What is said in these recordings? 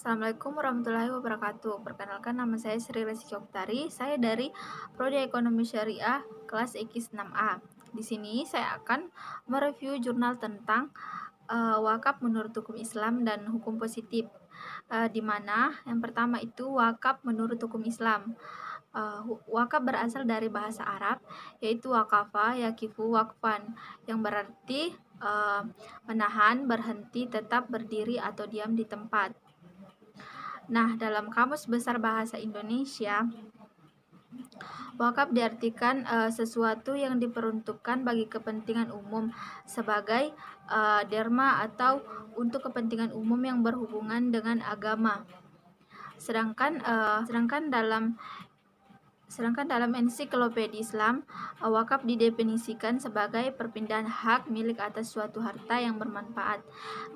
Assalamualaikum warahmatullahi wabarakatuh. Perkenalkan, nama saya Sri Rizky Oktari. Saya dari Prodi Ekonomi Syariah kelas X 6A. Di sini saya akan mereview jurnal tentang wakaf menurut hukum Islam dan hukum positif. Di mana yang pertama itu wakaf menurut hukum Islam. Wakaf berasal dari bahasa Arab, yaitu wakafa, yakifu, wakfan, yang berarti menahan, berhenti, tetap berdiri atau diam di tempat. Nah, dalam Kamus Besar Bahasa Indonesia, wakaf diartikan sesuatu yang diperuntukkan bagi kepentingan umum sebagai derma atau untuk kepentingan umum yang berhubungan dengan agama. Sedangkan dalam ensiklopedia Islam, wakaf didefinisikan sebagai perpindahan hak milik atas suatu harta yang bermanfaat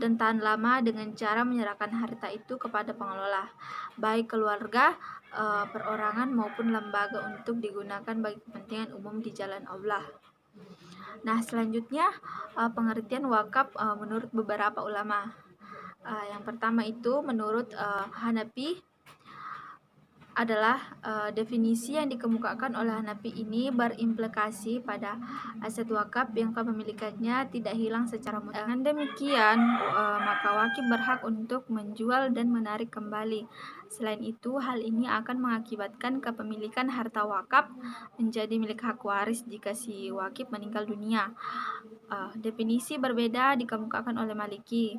dan tahan lama dengan cara menyerahkan harta itu kepada pengelola, baik keluarga, perorangan maupun lembaga untuk digunakan bagi kepentingan umum di jalan Allah. Nah, selanjutnya pengertian wakaf menurut beberapa ulama. Yang pertama itu menurut Hanafi adalah definisi yang dikemukakan oleh Hanafi ini berimplikasi pada aset wakaf yang kepemilikannya tidak hilang secara mutlak. Dengan demikian, maka wakif berhak untuk menjual dan menarik kembali. Selain itu, hal ini akan mengakibatkan kepemilikan harta wakaf menjadi milik hak waris jika si wakif meninggal dunia. Definisi berbeda dikemukakan oleh Maliki.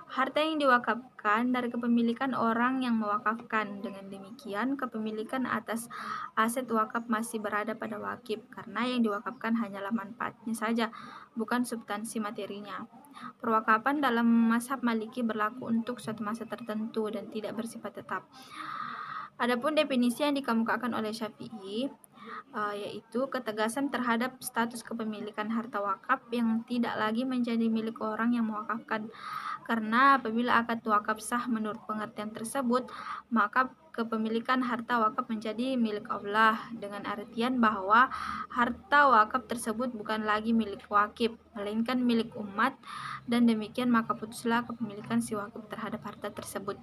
Harta yang diwakafkan dari kepemilikan orang yang mewakafkan. Dengan demikian, kepemilikan atas aset wakaf masih berada pada wakif, karena yang diwakafkan hanyalah manfaatnya saja, bukan substansi materinya. Perwakapan dalam mazhab Maliki berlaku untuk suatu masa tertentu dan tidak bersifat tetap. Adapun definisi yang dikemukakan oleh Syafi'i, yaitu ketegasan terhadap status kepemilikan harta wakaf yang tidak lagi menjadi milik orang yang mewakafkan. Karena apabila akad wakaf sah menurut pengertian tersebut, maka kepemilikan harta wakaf menjadi milik Allah, dengan artian bahwa harta wakaf tersebut bukan lagi milik wakif, melainkan milik umat, dan demikian maka putuslah kepemilikan si wakif terhadap harta tersebut.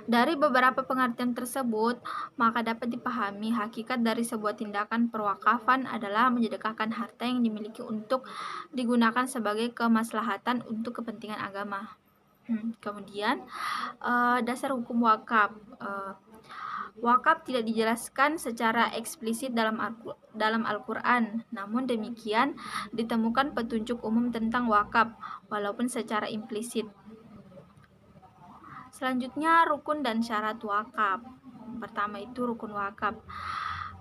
Dari beberapa pengertian tersebut, maka dapat dipahami hakikat dari sebuah tindakan perwakafan adalah menyedekahkan harta yang dimiliki untuk digunakan sebagai kemaslahatan untuk kepentingan agama. Kemudian, dasar hukum wakaf. Wakaf tidak dijelaskan secara eksplisit dalam Al-Quran, namun demikian ditemukan petunjuk umum tentang wakaf, walaupun secara implisit. Selanjutnya, rukun dan syarat wakaf. Pertama itu rukun wakaf.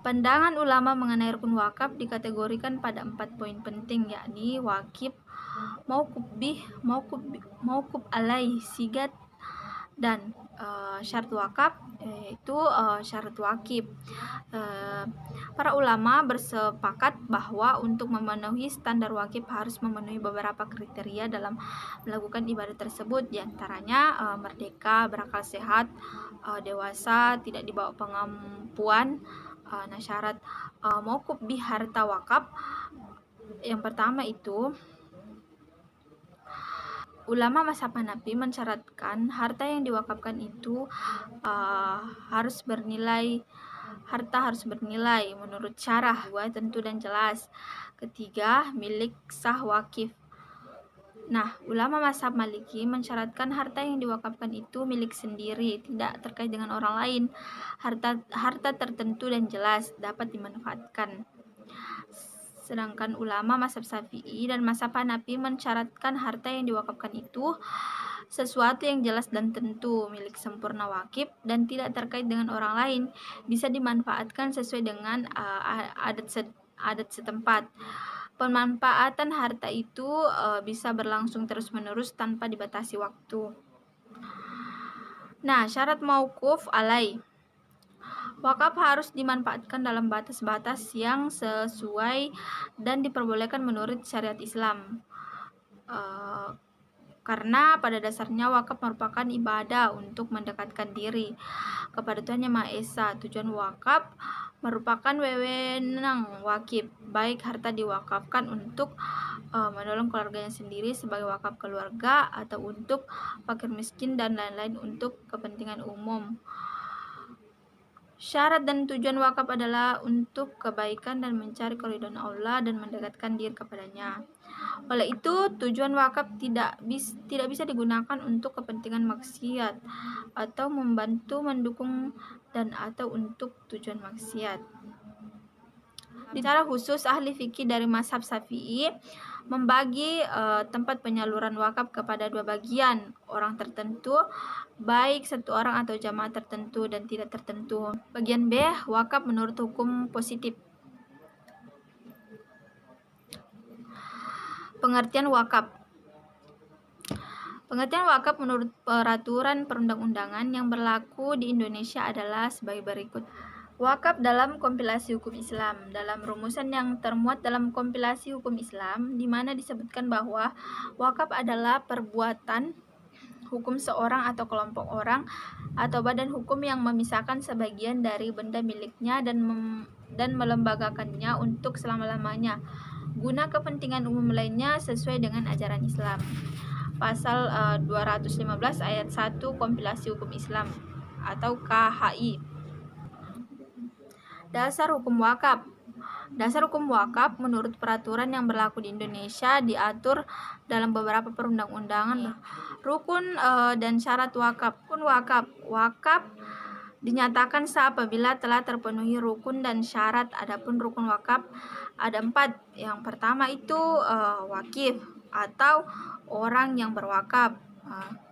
Pandangan ulama mengenai rukun wakaf dikategorikan pada 4 poin penting, yakni wajib, mauquf bih, mauquf alaih, sigat, dan syarat wakaf, yaitu syarat wakif. Para ulama bersepakat bahwa untuk memenuhi standar wakif harus memenuhi beberapa kriteria dalam melakukan ibadah tersebut, diantaranya merdeka, berakal sehat, dewasa, tidak dibawa pengampuan. Nah, syarat mauquf bih harta wakaf yang pertama itu, ulama mazhab Hanafi mensyaratkan harta yang diwakafkan itu harus bernilai menurut syarah, tentu dan jelas. Ketiga, milik sah wakif. Nah, ulama mazhab Maliki mensyaratkan harta yang diwakafkan itu milik sendiri, tidak terkait dengan orang lain. Harta tertentu dan jelas dapat dimanfaatkan. Sedangkan ulama mazhab Syafi'i dan mazhab Hanafi mensyaratkan harta yang diwakafkan itu sesuatu yang jelas dan tentu, milik sempurna wakif dan tidak terkait dengan orang lain, bisa dimanfaatkan sesuai dengan adat setempat. Pemanfaatan harta itu bisa berlangsung terus-menerus tanpa dibatasi waktu. Nah, syarat mauquf alaih. Wakaf harus dimanfaatkan dalam batas-batas yang sesuai dan diperbolehkan menurut syariat Islam. karena pada dasarnya wakaf merupakan ibadah untuk mendekatkan diri kepada Tuhan Yang Maha Esa. Tujuan wakaf merupakan wewenang wakif, baik harta diwakafkan untuk menolong keluarganya sendiri sebagai wakaf keluarga atau untuk fakir miskin dan lain-lain untuk kepentingan umum. Syarat dan tujuan wakaf adalah untuk kebaikan dan mencari keridhaan Allah dan mendekatkan diri kepadanya. Oleh itu, tujuan wakaf tidak bisa digunakan untuk kepentingan maksiat atau membantu, mendukung, dan atau untuk tujuan maksiat. Secara khusus, ahli fikih dari mazhab Syafi'i membagi tempat penyaluran wakaf kepada dua bagian, orang tertentu, baik satu orang atau jamaah tertentu dan tidak tertentu. Bagian B, wakaf menurut hukum positif. Pengertian wakaf. Pengertian wakaf menurut peraturan perundang-undangan yang berlaku di Indonesia adalah sebagai berikut. Wakaf dalam kompilasi hukum Islam. Dalam rumusan yang termuat dalam kompilasi hukum Islam, di mana disebutkan bahwa wakaf adalah perbuatan hukum seorang atau kelompok orang atau badan hukum yang memisahkan sebagian dari benda miliknya dan melembagakannya untuk selama-lamanya guna kepentingan umum lainnya sesuai dengan ajaran Islam. Pasal 215 ayat 1 kompilasi hukum Islam atau KHI. Dasar hukum wakaf. Dasar hukum wakaf menurut peraturan yang berlaku di Indonesia diatur dalam beberapa perundang-undangan. Rukun dan syarat wakaf. Rukun wakaf. Wakaf dinyatakan sah apabila telah terpenuhi rukun dan syarat. Adapun rukun wakaf ada 4. Yang pertama itu wakif atau orang yang berwakaf.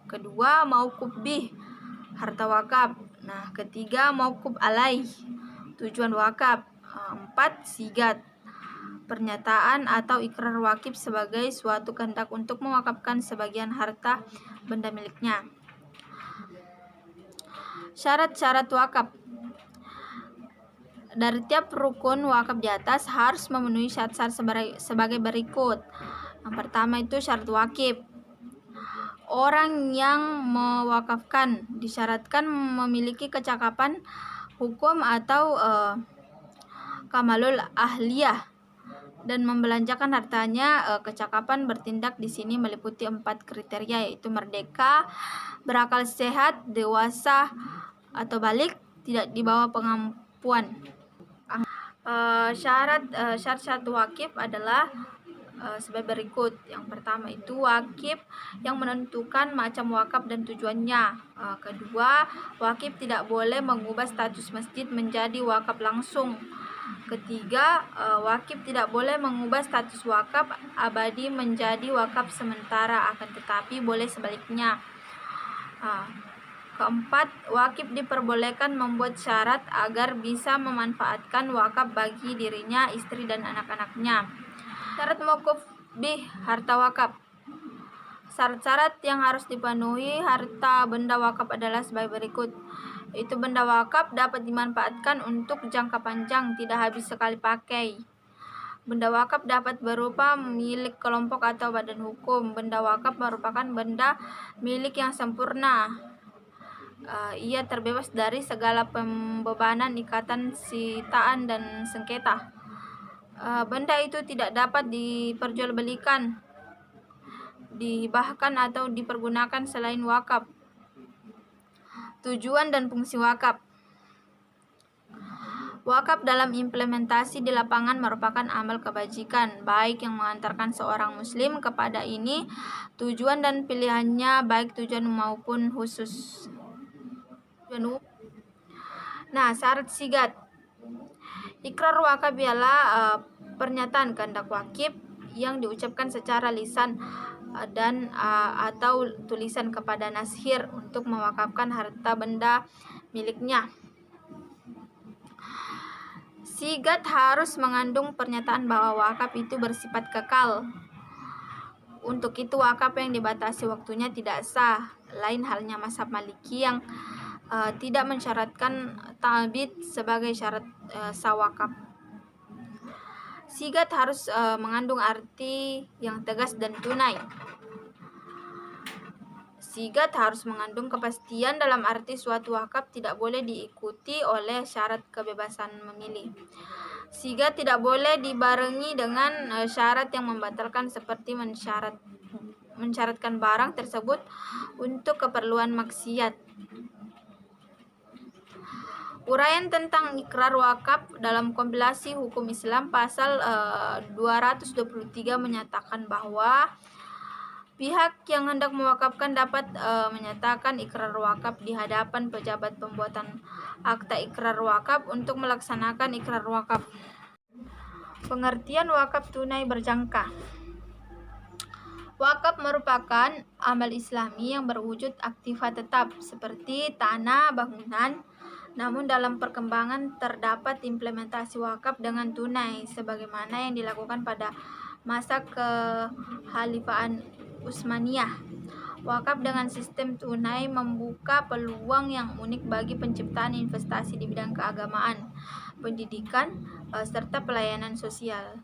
Kedua, mauquf bih, harta wakaf. Ketiga, mauquf alaih, tujuan wakaf. 4. Sigat, pernyataan atau ikrar wakif sebagai suatu kehendak untuk mewakafkan sebagian harta benda miliknya. Syarat-syarat wakaf. Dari tiap rukun wakaf di atas harus memenuhi syarat-syarat sebagai berikut. Yang pertama itu syarat wakif. Orang yang mewakafkan disyaratkan memiliki kecakapan hukum atau kamalul ahliyah dan membelanjakan hartanya. Kecakapan bertindak di sini meliputi 4 kriteria, yaitu merdeka, berakal sehat, dewasa atau balik, tidak di bawah pengampuan. Syarat-syarat wakif adalah sebagai berikut. Yang pertama itu wakif yang menentukan macam wakaf dan tujuannya. Kedua, wakif tidak boleh mengubah status masjid menjadi wakaf langsung. Ketiga, wakif tidak boleh mengubah status wakaf abadi menjadi wakaf sementara, akan tetapi boleh sebaliknya. Keempat, wakif diperbolehkan membuat syarat agar bisa memanfaatkan wakaf bagi dirinya, istri, dan anak-anaknya. Syarat mauquf bih, harta wakaf. Syarat-syarat yang harus dipenuhi harta benda wakaf adalah sebagai berikut. Itu benda wakaf dapat dimanfaatkan untuk jangka panjang, tidak habis sekali pakai. Benda wakaf dapat berupa milik kelompok atau badan hukum. Benda wakaf merupakan benda milik yang sempurna. Ia terbebas dari segala pembebanan, ikatan, sitaan, dan sengketa. Benda itu tidak dapat diperjualbelikan, dihibahkan atau dipergunakan selain wakaf. Tujuan dan fungsi wakaf. Wakaf dalam implementasi di lapangan merupakan amal kebajikan, baik yang mengantarkan seorang muslim kepada ini, tujuan dan pilihannya baik tujuan maupun khusus. Syarat sigat. Ikrar wakaf ialah pernyataan kehendak wakif yang diucapkan secara lisan dan atau tulisan kepada nashir untuk mewakafkan harta benda miliknya. Sigat harus mengandung pernyataan bahwa wakaf itu bersifat kekal. Untuk itu wakaf yang dibatasi waktunya tidak sah. Lain halnya mazhab Maliki yang tidak mensyaratkan ta'bid sebagai syarat sah wakaf. Sigat harus mengandung arti yang tegas dan tunai. sigat harus mengandung kepastian dalam arti suatu wakaf tidak boleh diikuti oleh syarat kebebasan memilih. Sigat tidak boleh dibarengi dengan syarat yang membatalkan seperti mensyaratkan barang tersebut untuk keperluan maksiat. Uraian tentang ikrar wakaf dalam kompilasi hukum Islam pasal 223 menyatakan bahwa pihak yang hendak mewakafkan dapat menyatakan ikrar wakaf di hadapan pejabat pembuatan akta ikrar wakaf untuk melaksanakan ikrar wakaf. Pengertian wakaf tunai berjangka. Wakaf merupakan amal Islami yang berwujud aktiva tetap seperti tanah, bangunan. Namun dalam perkembangan terdapat implementasi wakaf dengan tunai sebagaimana yang dilakukan pada masa Kekhalifahan Utsmaniyah. Wakaf dengan sistem tunai membuka peluang yang unik bagi penciptaan investasi di bidang keagamaan, pendidikan, serta pelayanan sosial.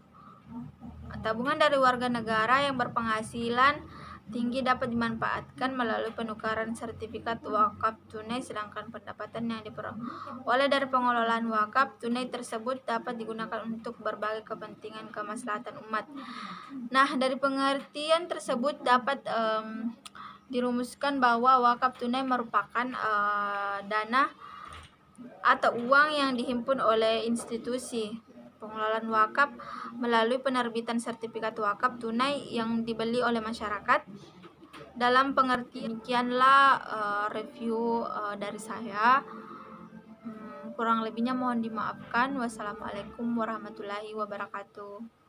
Tabungan dari warga negara yang berpenghasilan tinggi dapat dimanfaatkan melalui penukaran sertifikat wakaf tunai, sedangkan pendapatan yang diperoleh dari pengelolaan wakaf tunai tersebut dapat digunakan untuk berbagai kepentingan kemaslahatan umat. Nah, dari pengertian tersebut dapat dirumuskan bahwa wakaf tunai merupakan dana atau uang yang dihimpun oleh institusi pengelolaan wakaf melalui penerbitan sertifikat wakaf tunai yang dibeli oleh masyarakat. Dalam pengertian demikianlah review dari saya. Kurang lebihnya mohon dimaafkan. Wassalamualaikum warahmatullahi wabarakatuh.